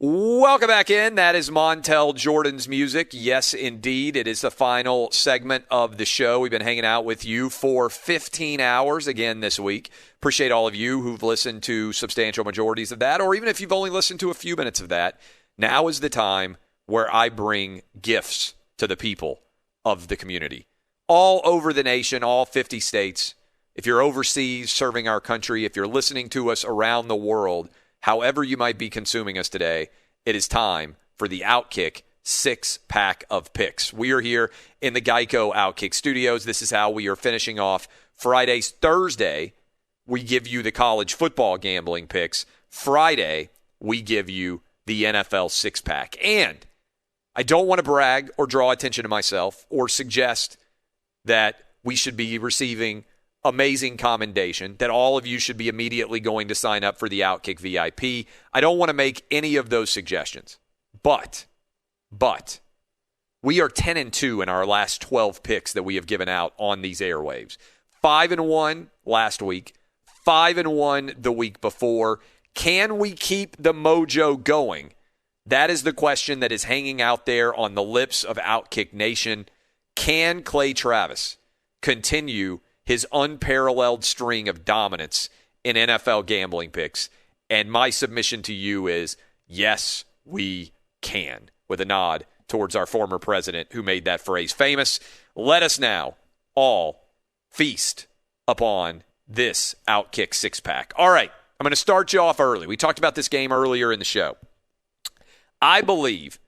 Welcome back in. That is Montel Jordan's music. Yes, indeed. It is the final segment of the show. We've been hanging out with you for 15 hours again this week. Appreciate all of you who've listened to substantial majorities of that, or even if you've only listened to a few minutes of that. Now is the time where I bring gifts to the people of the community. All over the nation, all 50 states. If you're overseas serving our country, if you're listening to us around the world, however you might be consuming us today, it is time for the Outkick 6-pack of picks. We are here in the Geico Outkick studios. This is how we are finishing off Friday's Thursday. We give you the college football gambling picks. Friday, we give you the NFL 6-pack. And I don't want to brag or draw attention to myself or suggest that we should be receiving amazing commendation, that all of you should be immediately going to sign up for the Outkick VIP. I don't want to make any of those suggestions. But we are 10-2 in our last 12 picks that we have given out on these airwaves. 5-1 last week, 5-1 the week before. Can we keep the mojo going? That is the question that is hanging out there on the lips of Outkick Nation. Can Clay Travis continue his unparalleled string of dominance in NFL gambling picks? And my submission to you is, yes, we can, with a nod towards our former president who made that phrase famous. Let us now all feast upon this Outkick 6-pack. All right, I'm going to start you off early. We talked about this game earlier in the show. I believe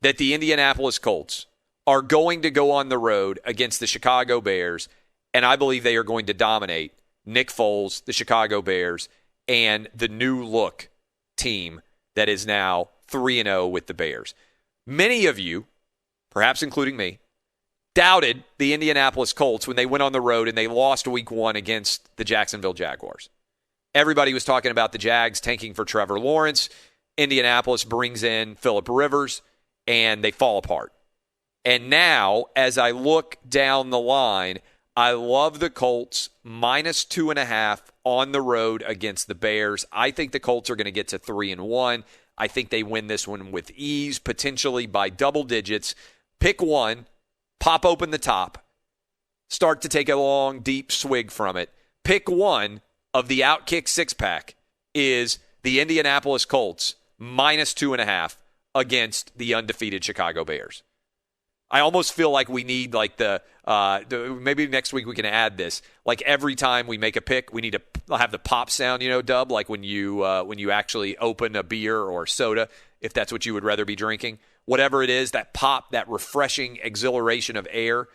that the Indianapolis Colts are going to go on the road against the Chicago Bears, and I believe they are going to dominate Nick Foles, the Chicago Bears, and the new look team that is now 3-0 with the Bears. Many of you, perhaps including me, doubted the Indianapolis Colts when they went on the road and they lost week 1 against the Jacksonville Jaguars. Everybody was talking about the Jags tanking for Trevor Lawrence. Indianapolis brings in Phillip Rivers, and they fall apart. And now, as I look down the line, I love the Colts minus 2.5 on the road against the Bears. I think the Colts are going to get to 3-1. I think they win this one with ease, potentially by double digits. Pick one, pop open the top, start to take a long, deep swig from it. Pick one of the Outkick 6-pack is the Indianapolis Colts minus 2.5 against the undefeated Chicago Bears. I almost feel like we need like the maybe next week we can add this. Like every time we make a pick, we need to have the pop sound, Dub, like when you actually open a beer or soda, if that's what you would rather be drinking. Whatever it is, that pop, that refreshing exhilaration of air.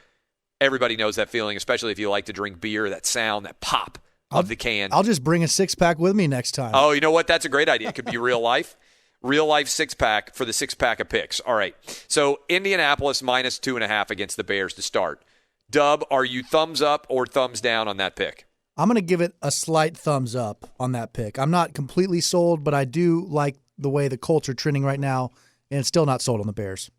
Everybody knows that feeling, especially if you like to drink beer, that sound, that pop of the can. I'll just bring a 6-pack with me next time. Oh, you know what? That's a great idea. It could be real life. Real life 6-pack for the 6-pack of picks. All right. So Indianapolis minus 2.5 against the Bears to start. Dub, are you thumbs up or thumbs down on that pick? I'm going to give it a slight thumbs up on that pick. I'm not completely sold, but I do like the way the Colts are trending right now, and it's still not sold on the Bears.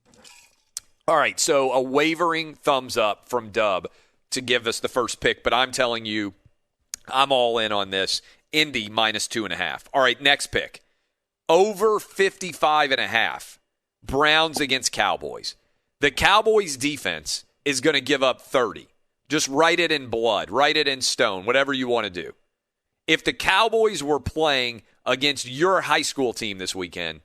All right. So a wavering thumbs up from Dub to give us the first pick, but I'm telling you, I'm all in on this. Indy minus 2.5. All right. Next pick. Over 55.5, Browns against Cowboys. The Cowboys defense is going to give up 30. Just write it in blood, write it in stone, whatever you want to do. If the Cowboys were playing against your high school team this weekend,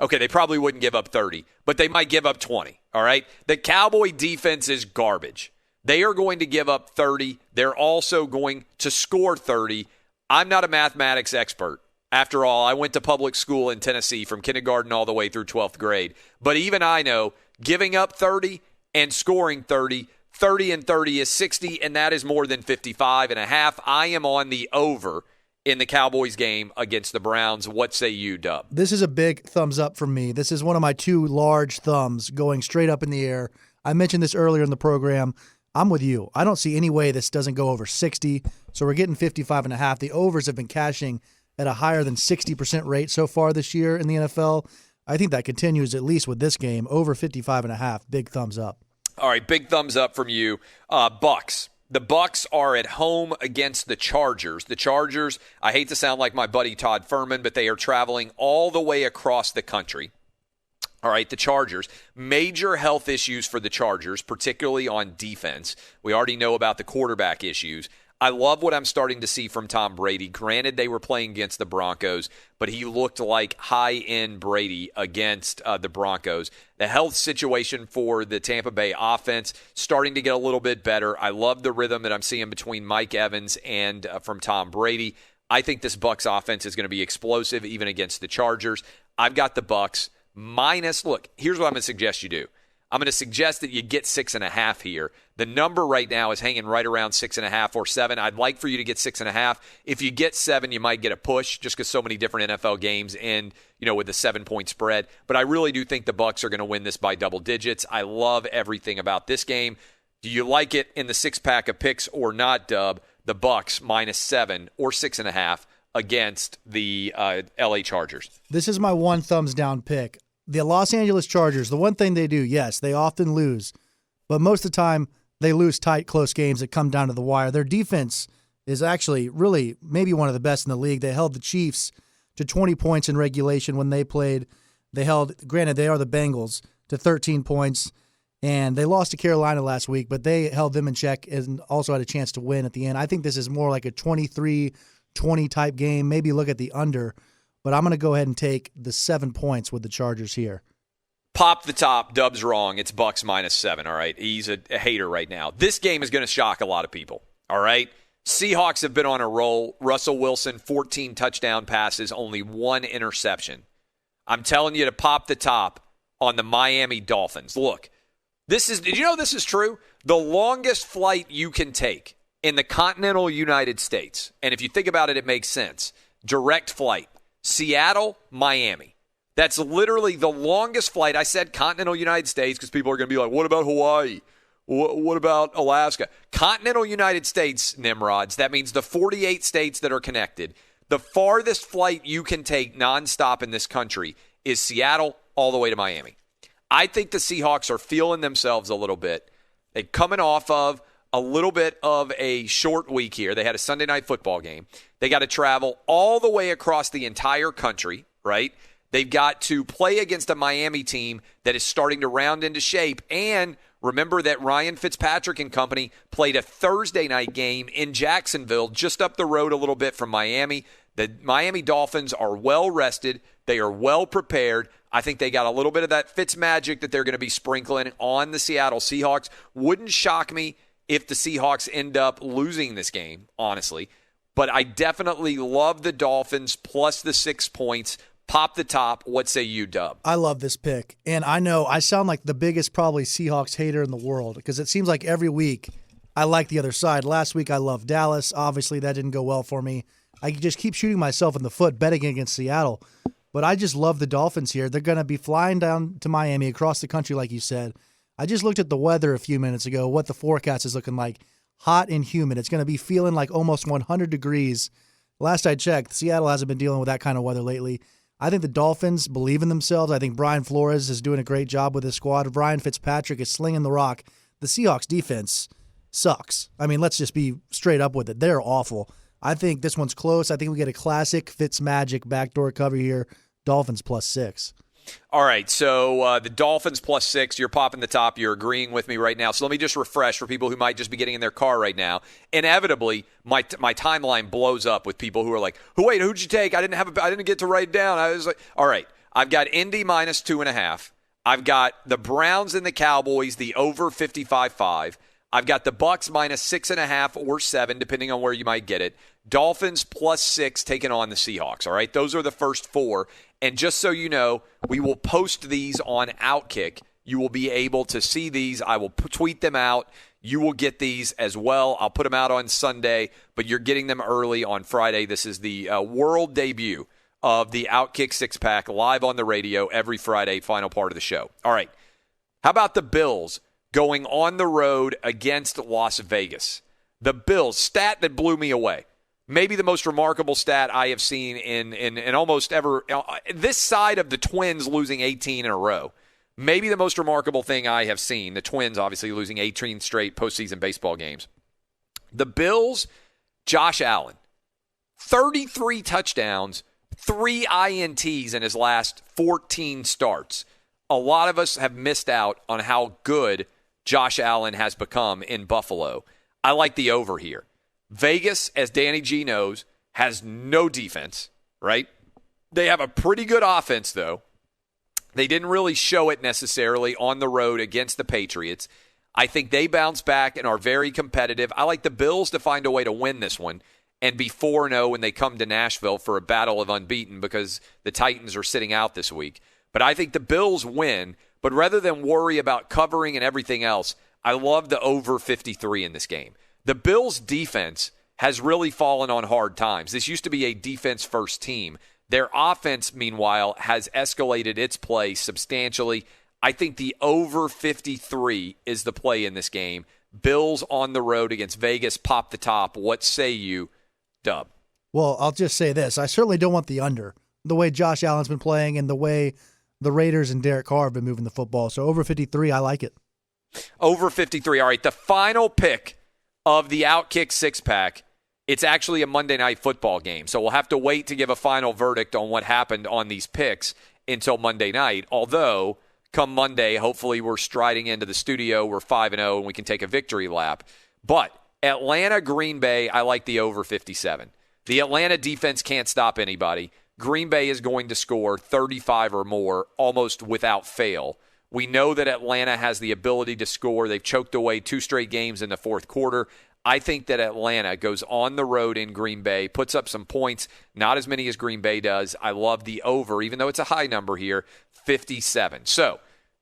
okay, they probably wouldn't give up 30, but they might give up 20, all right? The Cowboy defense is garbage. They are going to give up 30. They're also going to score 30. I'm not a mathematics expert. After all, I went to public school in Tennessee from kindergarten all the way through 12th grade. But even I know giving up 30 and scoring 30, 30 and 30 is 60, and that is more than 55.5. I am on the over in the Cowboys game against the Browns. What say you, Dub? This is a big thumbs up from me. This is one of my two large thumbs going straight up in the air. I mentioned this earlier in the program. I'm with you. I don't see any way this doesn't go over 60, so we're getting 55.5. The overs have been cashing at a higher than 60% rate so far this year in the NFL. I think that continues at least with this game. Over 55.5. Big thumbs up. All right, big thumbs up from you. Bucks. The Bucs are at home against the Chargers. The Chargers, I hate to sound like my buddy Todd Furman, but they are traveling all the way across the country. All right, the Chargers. Major health issues for the Chargers, particularly on defense. We already know about the quarterback issues. I love what I'm starting to see from Tom Brady. Granted, they were playing against the Broncos, but he looked like high-end Brady against the Broncos. The health situation for the Tampa Bay offense starting to get a little bit better. I love the rhythm that I'm seeing between Mike Evans and from Tom Brady. I think this Bucs offense is going to be explosive even against the Chargers. I've got the Bucs minus. Look, here's what I'm going to suggest you do. I'm going to suggest that you get 6.5 here. The number right now is hanging right around 6.5 or 7. I'd like for you to get 6.5. If you get 7, you might get a push just because so many different NFL games end, with a 7-point spread. But I really do think the Bucs are going to win this by double digits. I love everything about this game. Do you like it in the 6-pack of picks or not, Dub? The Bucs minus 7 or 6.5 against the LA Chargers. This is my one thumbs down pick. The Los Angeles Chargers, the one thing they do, yes, they often lose. But most of the time, they lose tight, close games that come down to the wire. Their defense is actually really maybe one of the best in the league. They held the Chiefs to 20 points in regulation when they played. Granted, they are the Bengals, to 13 points. And they lost to Carolina last week, but they held them in check and also had a chance to win at the end. I think this is more like a 23-20 type game. Maybe look at the under. But I'm going to go ahead and take the 7 points with the Chargers here. Pop the top. Dub's wrong. It's Bucs minus 7, all right? He's a hater right now. This game is going to shock a lot of people, all right? Seahawks have been on a roll. Russell Wilson, 14 touchdown passes, only 1 interception. I'm telling you to pop the top on the Miami Dolphins. Look, did you know this is true? The longest flight you can take in the continental United States, and if you think about it, it makes sense, direct flight. Seattle, Miami. That's literally the longest flight. I said continental United States because people are going to be like, what about Hawaii? What about Alaska? Continental United States, Nimrods. That means the 48 states that are connected. The farthest flight you can take nonstop in this country is Seattle all the way to Miami. I think the Seahawks are feeling themselves a little bit. They're coming off of a little bit of a short week here. They had a Sunday night football game. They got to travel all the way across the entire country, right? They've got to play against a Miami team that is starting to round into shape. And remember that Ryan Fitzpatrick and company played a Thursday night game in Jacksonville, just up the road a little bit from Miami. The Miami Dolphins are well rested. They are well prepared. I think they got a little bit of that Fitz magic that they're going to be sprinkling on the Seattle Seahawks. Wouldn't shock me if the Seahawks end up losing this game, honestly. But I definitely love the Dolphins plus the 6 points. Pop the top. What say you, Dub? I love this pick. And I know I sound like the biggest probably Seahawks hater in the world because it seems like every week I like the other side. Last week I loved Dallas. Obviously that didn't go well for me. I just keep shooting myself in the foot betting against Seattle. But I just love the Dolphins here. They're going to be flying down to Miami across the country like you said. I just looked at the weather a few minutes ago, what the forecast is looking like. Hot and humid. It's going to be feeling like almost 100 degrees. Last I checked, Seattle hasn't been dealing with that kind of weather lately. I think the Dolphins believe in themselves. I think Brian Flores is doing a great job with his squad. Ryan Fitzpatrick is slinging the rock. The Seahawks defense sucks. I mean, let's just be straight up with it. They're awful. I think this one's close. I think we get a classic Fitzmagic backdoor cover here. Dolphins plus 6. All right, so the Dolphins plus 6, you're popping the top. You're agreeing with me right now. So let me just refresh for people who might just be getting in their car right now. Inevitably, my timeline blows up with people who are like, wait, who'd you take? I didn't get to write it down. I was like, all right, I've got Indy minus 2.5. I've got the Browns and the Cowboys, the over 55.5. I've got the Bucs minus 6.5 or 7, depending on where you might get it. Dolphins plus 6 taking on the Seahawks. All right, those are the first 4. And just so you know, we will post these on Outkick. You will be able to see these. I will tweet them out. You will get these as well. I'll put them out on Sunday, but you're getting them early on Friday. This is the world debut of the Outkick 6-pack live on the radio every Friday, final part of the show. All right, how about the Bills going on the road against Las Vegas? The Bills, stat that blew me away. Maybe the most remarkable stat I have seen in almost ever. This side of the Twins losing 18 in a row. Maybe the most remarkable thing I have seen. The Twins obviously losing 18 straight postseason baseball games. The Bills, Josh Allen, 33 touchdowns, 3 INTs in his last 14 starts. A lot of us have missed out on how good Josh Allen has become in Buffalo. I like the over here. Vegas, as Danny G knows, has no defense, right? They have a pretty good offense, though. They didn't really show it necessarily on the road against the Patriots. I think they bounce back and are very competitive. I like the Bills to find a way to win this one and be 4-0 when they come to Nashville for a battle of unbeaten because the Titans are sitting out this week. But I think the Bills win. But rather than worry about covering and everything else, I love the over 53 in this game. The Bills' defense has really fallen on hard times. This used to be a defense-first team. Their offense, meanwhile, has escalated its play substantially. I think the over 53 is the play in this game. Bills on the road against Vegas, pop the top. What say you, Dub? Well, I'll just say this. I certainly don't want the under. The way Josh Allen's been playing and the way the Raiders and Derek Carr have been moving the football. So over 53, I like it. Over 53. All right, the final pick of the Outkick six-pack, it's actually a Monday Night Football game. So we'll have to wait to give a final verdict on what happened on these picks until Monday night. Although, come Monday, hopefully we're striding into the studio. We're 5-0 and we can take a victory lap. But Atlanta, Green Bay, I like the over 57. The Atlanta defense can't stop anybody. Green Bay is going to score 35 or more almost without fail. We know that Atlanta has the ability to score. They've choked away 2 straight games in the fourth quarter. I think that Atlanta goes on the road in Green Bay, puts up some points, not as many as Green Bay does. I love the over, even though it's a high number here, 57. So,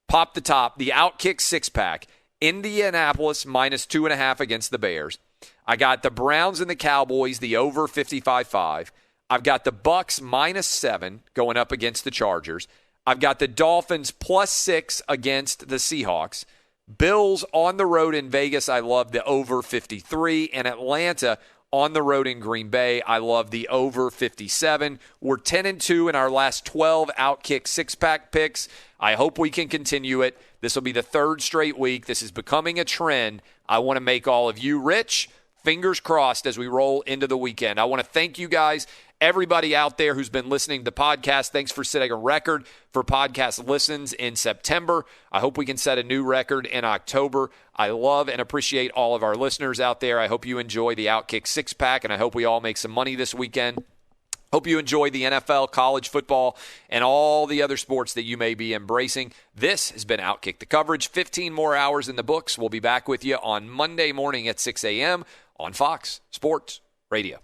pop the top, the Outkick six-pack, Indianapolis minus 2.5 against the Bears. I got the Browns and the Cowboys, the over 55.5. I've got the Bucks minus 7 going up against the Chargers. I've got the Dolphins plus 6 against the Seahawks. Bills on the road in Vegas, I love the over 53. And Atlanta on the road in Green Bay, I love the over 57. We're 10-2 in our last 12 Outkick six-pack picks. I hope we can continue it. This will be the 3rd straight week. This is becoming a trend. I want to make all of you rich. Fingers crossed as we roll into the weekend. I want to thank you guys, everybody out there who's been listening to the podcast. Thanks for setting a record for podcast listens in September. I hope we can set a new record in October. I love and appreciate all of our listeners out there. I hope you enjoy the Outkick six-pack, and I hope we all make some money this weekend. Hope you enjoy the NFL, college football, and all the other sports that you may be embracing. This has been Outkick the Coverage. 15 more hours in the books. We'll be back with you on Monday morning at 6 a.m. on Fox Sports Radio.